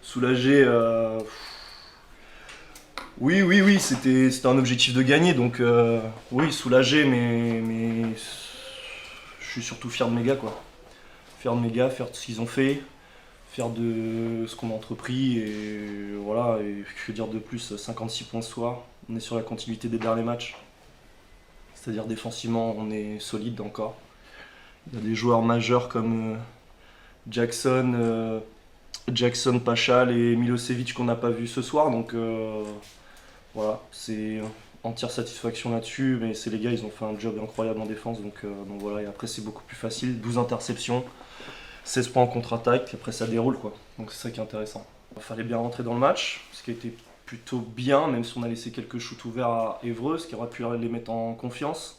Soulagé. Oui, c'était un objectif de gagner, donc oui, soulagé, mais je suis surtout fier de mes gars, quoi. Fier de mes gars, fier de ce qu'ils ont fait, fier de ce qu'on a entrepris, et voilà, et que dire de plus, 56 points ce soir, on est sur la continuité des derniers matchs, c'est-à-dire défensivement, on est solide encore. Il y a des joueurs majeurs comme Jackson, Jackson Pachal et Milosevic qu'on n'a pas vu ce soir, donc voilà, c'est entière satisfaction là-dessus, mais c'est les gars, ils ont fait un job incroyable en défense, donc voilà, et après c'est beaucoup plus facile, 12 interceptions, 16 points en contre-attaque, après ça déroule quoi, donc c'est ça qui est intéressant. Il fallait bien rentrer dans le match, ce qui a été plutôt bien, même si on a laissé quelques shoots ouverts à Évreux, ce qui aurait pu les mettre en confiance.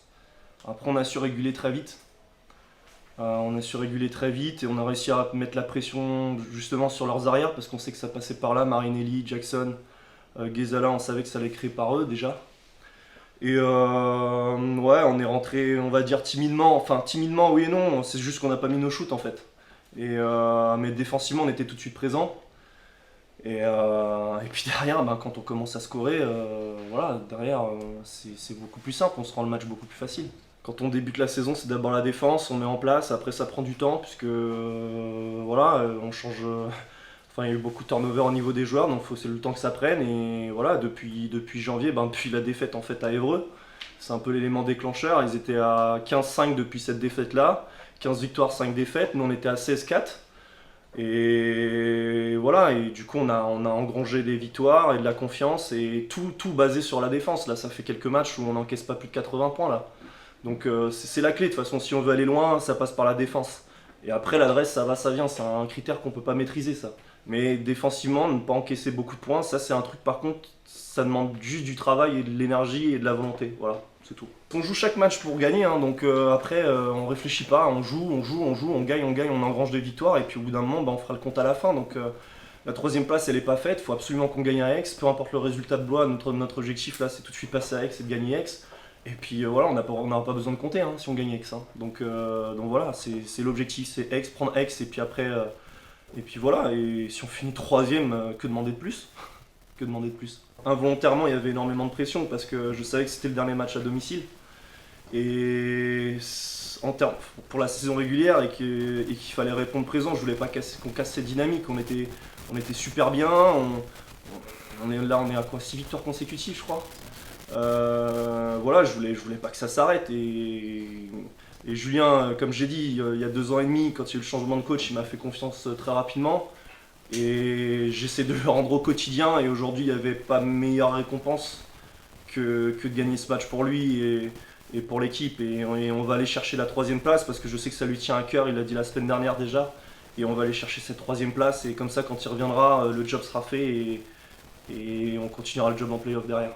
Après on a su réguler très vite, et on a réussi à mettre la pression justement sur leurs arrières, parce qu'on sait que ça passait par là, Marinelli, Jackson, Ghezala, on savait que ça allait créer par eux déjà. Et ouais, on est rentré, on va dire timidement, enfin timidement oui et non, c'est juste qu'on n'a pas mis nos shoots en fait. Mais défensivement, on était tout de suite présent. Et puis derrière, ben, quand on commence à scorer, voilà, derrière, c'est beaucoup plus simple, on se rend le match beaucoup plus facile. Quand on débute la saison, c'est d'abord la défense, on met en place, après ça prend du temps, puisque voilà, on change. Enfin, il y a eu beaucoup de turnover au niveau des joueurs, donc c'est le temps que ça prenne. Et voilà, depuis janvier, ben, depuis la défaite en fait à Évreux, c'est un peu l'élément déclencheur. Ils étaient à 15-5 depuis cette défaite-là, 15 victoires, 5 défaites. Nous, on était à 16-4. Et voilà, et du coup, on a engrangé des victoires et de la confiance, et tout basé sur la défense. Là, ça fait quelques matchs où on n'encaisse pas plus de 80 points là. Donc c'est la clé, de toute façon, si on veut aller loin, ça passe par la défense. Et après, l'adresse, ça va, ça vient, c'est un critère qu'on peut pas maîtriser, ça. Mais défensivement, ne pas encaisser beaucoup de points, ça c'est un truc, par contre, ça demande juste du travail et de l'énergie et de la volonté. Voilà, c'est tout. On joue chaque match pour gagner, hein, donc après, on réfléchit pas, on gagne, on engrange des victoires, et puis au bout d'un moment, bah, on fera le compte à la fin. Donc la troisième place, elle est pas faite, il faut absolument qu'on gagne à Aix, peu importe le résultat de Blois, notre objectif là, c'est tout de suite passer à Aix et de gagner Aix. Et puis voilà, on n'a pas besoin de compter hein, si on gagne Aix. Hein. Donc voilà, c'est l'objectif, c'est Aix, prendre Aix, et puis après, et puis voilà, et si on finit troisième, que demander de plus? Que demander de plus? Involontairement, il y avait énormément de pression parce que je savais que c'était le dernier match à domicile. Et pour la saison régulière et qu'il fallait répondre présent, je voulais pas qu'on casse cette dynamique. On était super bien. On est à quoi, 6 victoires consécutives, je crois. Voilà, je voulais pas que ça s'arrête. Et Julien, comme j'ai dit, il y a 2 ans et demi, quand il y a eu le changement de coach, il m'a fait confiance très rapidement. Et j'essaie de le rendre au quotidien. Et aujourd'hui, il n'y avait pas meilleure récompense que de gagner ce match pour lui et pour l'équipe. Et on va aller chercher la troisième place parce que je sais que ça lui tient à cœur. Il l'a dit la semaine dernière déjà. Et on va aller chercher cette troisième place. Et comme ça, quand il reviendra, le job sera fait et on continuera le job en playoff derrière.